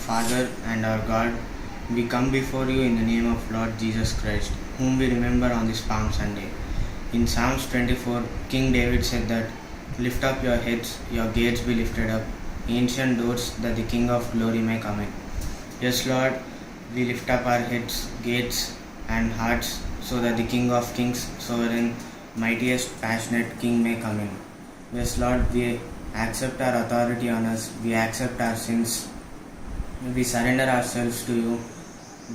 Father and our God, we come before you in the name of Lord Jesus Christ, whom we remember on this Palm Sunday. In Psalms 24, King David said that, "Lift up your heads, your gates be lifted up, ancient doors, that the King of glory may come in." Yes, Lord, we lift up our heads, gates, and hearts so that the King of kings, sovereign, mightiest, passionate King may come in. Yes, Lord, we accept our authority on us, we accept our sins, we surrender ourselves to you,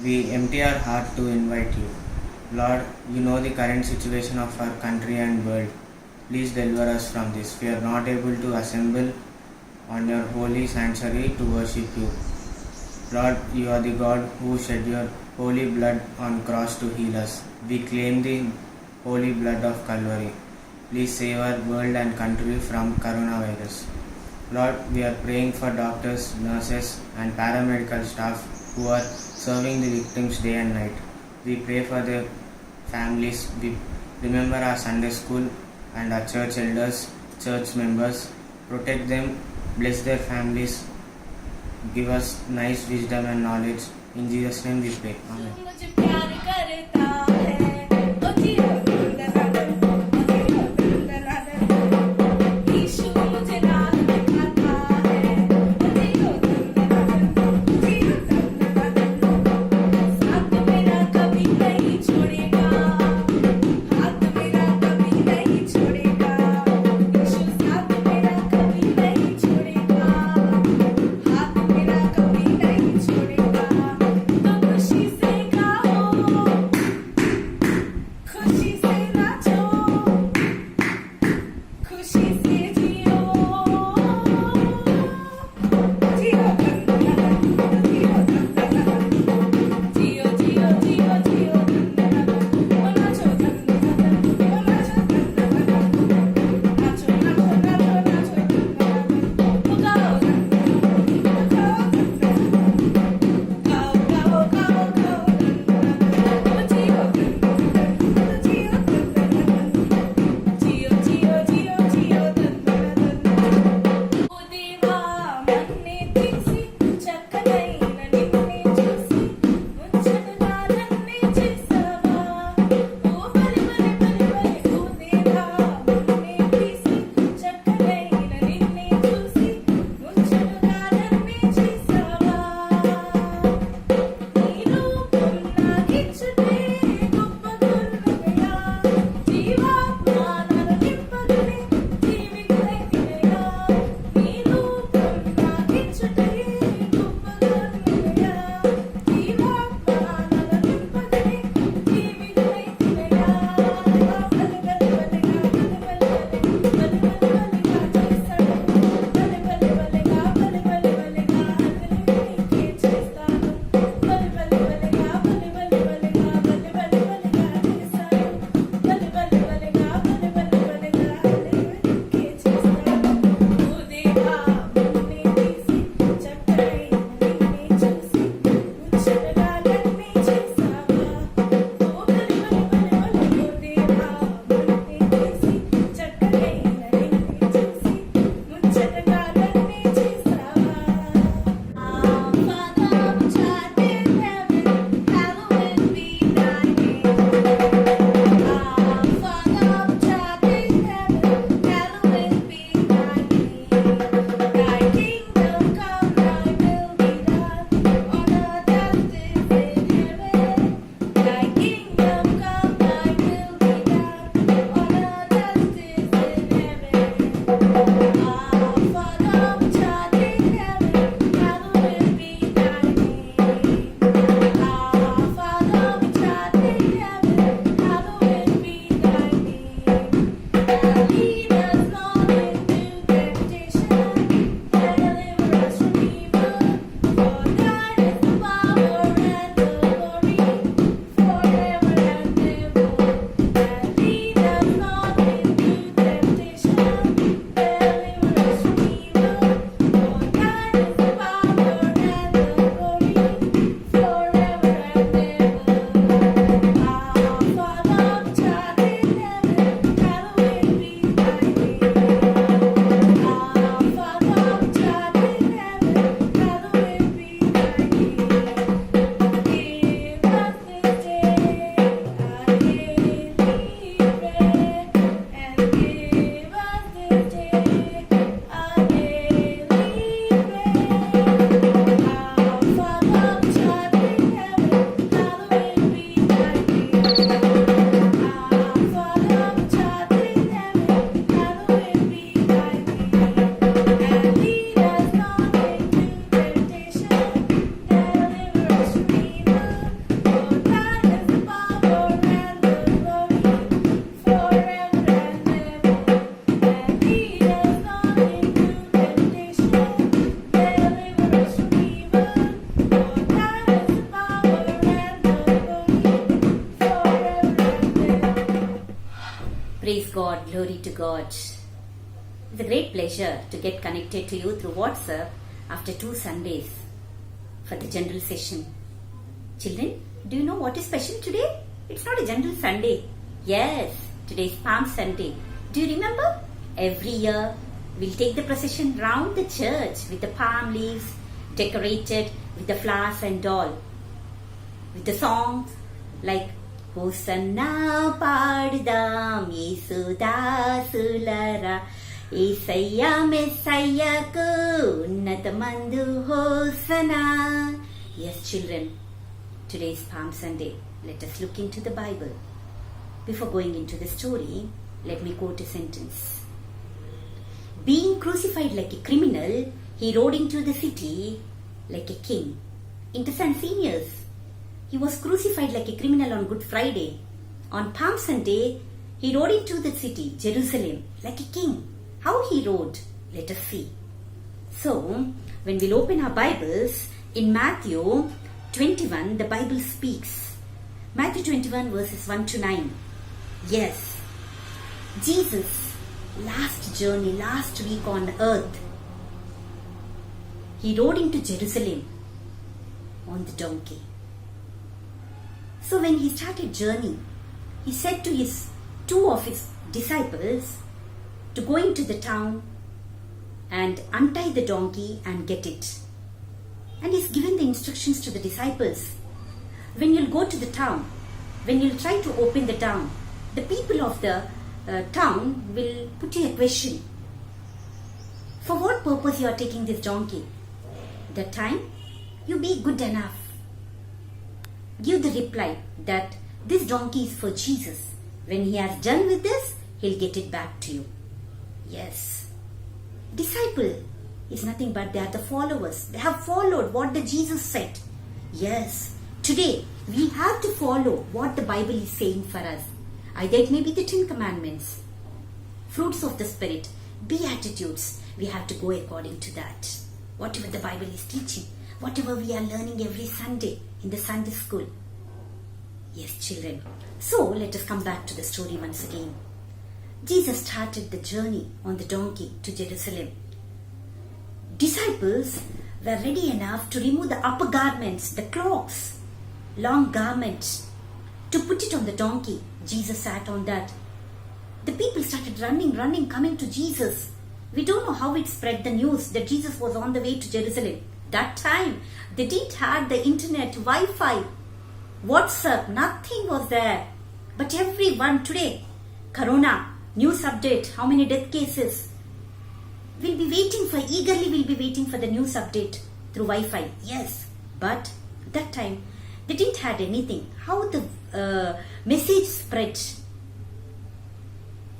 we empty our heart to invite you. Lord, you know the current situation of our country and world. Please deliver us from this. We are not able to assemble on your holy sanctuary to worship you. Lord, you are the God who shed your holy blood on cross to heal us. We claim the holy blood of Calvary. Please save our world and country from coronavirus. Lord, we are praying for doctors, nurses, and paramedical staff who are serving the victims day and night. We pray for their families. We remember our Sunday school and our church elders, church members. Protect them, bless their families, give us nice wisdom and knowledge. In Jesus' name we pray. Amen. God, glory to God. It's a great pleasure to get connected to you through WhatsApp after 2 Sundays for the general session. Children, do you know what is special today? It's not a general Sunday. Yes, today is Palm Sunday. Do you remember? Every year we'll take the procession round the church with the palm leaves decorated with the flowers and all. With the songs like Hosanna Padam Yesu Dasulara Isaiya Messiah Ku Unnatamandu Hosanna. Yes, children, today is Palm Sunday. Let us look into the Bible. Before going into the story, let me quote a sentence. Being crucified like a criminal, he rode into the city like a king. Understand, seniors? He was crucified like a criminal on Good Friday. On Palm Sunday, he rode into the city, Jerusalem, like a king. How he rode? Let us see. So, when we'll open our Bibles, in Matthew 21, the Bible speaks. Matthew 21 verses 1 to 9. Yes, Jesus' last journey, last week on earth, he rode into Jerusalem on the donkey. So when he started journey, he said to two of his disciples to go into the town and untie the donkey and get it. And he's given the instructions to the disciples. When you'll go to the town, when you'll try to open the town, the people of the town will put you a question. For what purpose you are taking this donkey? That time, you be good enough. Give the reply that this donkey is for Jesus. When he has done with this, he'll get it back to you. Yes. Disciple is nothing but they are the followers. They have followed what the Jesus said. Yes. Today, we have to follow what the Bible is saying for us. Either it may be the 10 Commandments, fruits of the Spirit, Beatitudes. We have to go according to that. Whatever the Bible is teaching, whatever we are learning every Sunday in the Sunday school. Yes, children. So, let us come back to the story once again. Jesus started the journey on the donkey to Jerusalem. Disciples were ready enough to remove the upper garments, the cloaks, long garments, to put it on the donkey. Jesus sat on that. The people started running, coming to Jesus. We don't know how it spread the news that Jesus was on the way to Jerusalem. That time, they didn't have the internet, Wi-Fi, WhatsApp, nothing was there. But everyone today, Corona, news update, how many death cases? We'll be waiting for the news update through Wi-Fi. Yes, but that time, they didn't have anything. How the message spread?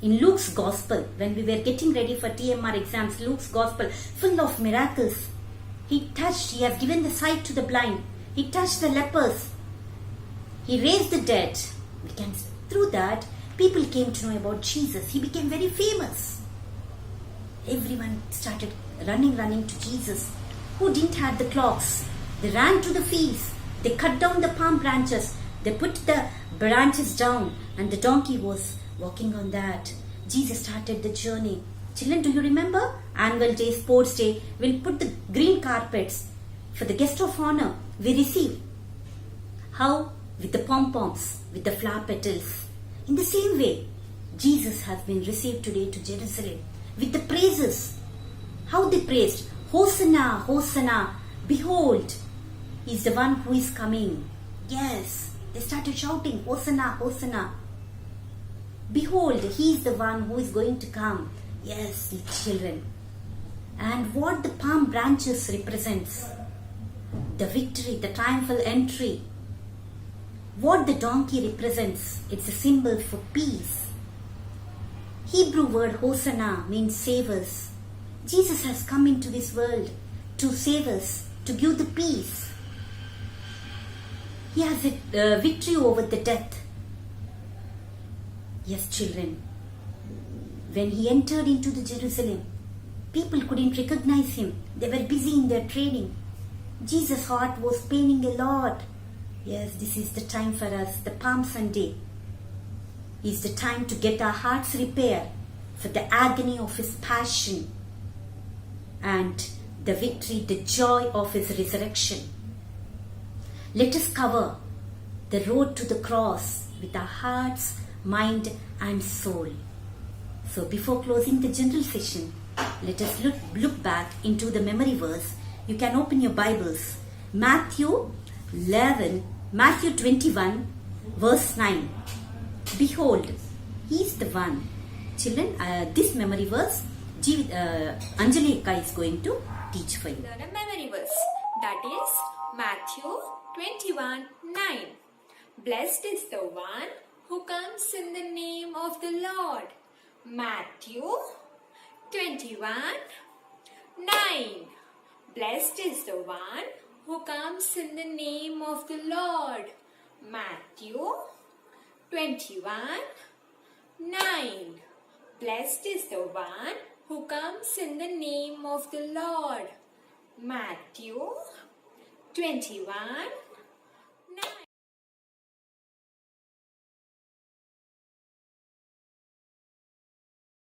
In Luke's Gospel, when we were getting ready for TMR exams, Luke's Gospel, full of miracles. He has given the sight to the blind. He touched the lepers. He raised the dead. Through that, people came to know about Jesus. He became very famous. Everyone started running to Jesus. Who didn't have the clocks? They ran to the fields. They cut down the palm branches. They put the branches down and the donkey was walking on that. Jesus started the journey. Children, do you remember? Annual day, sports day, we'll put the green carpets for the guest of honor we receive. How? With the pom-poms, with the flower petals. In the same way, Jesus has been received today to Jerusalem with the praises. How they praised? Hosanna, Hosanna, behold, he is the one who is coming. Yes, they started shouting, Hosanna, Hosanna. Behold, he is the one who is going to come. Yes, children. And what the palm branches represents? The victory, the triumphal entry. What the donkey represents? It's a symbol for peace. Hebrew word Hosanna means save us. Jesus has come into this world to save us, to give the peace. He has a victory over the death. Yes, children. When he entered into the Jerusalem, people couldn't recognize him. They were busy in their training. Jesus' heart was paining a lot. Yes, this is the time for us, the Palm Sunday. is the time to get our hearts repaired for the agony of His passion and the victory, the joy of His resurrection. Let us cover the road to the cross with our hearts, mind and soul. So before closing the general session, let us look back into the memory verse. You can open your Bibles. Matthew 21 verse 9. Behold, He is the one. Children, this memory verse Anjali Akka is going to teach for you. The memory verse, that is Matthew 21:9. Blessed is the one who comes in the name of the Lord. Matthew 21:9. Blessed is the one who comes in the name of the Lord. Matthew 21:9. Blessed is the one who comes in the name of the Lord. Matthew 21:9.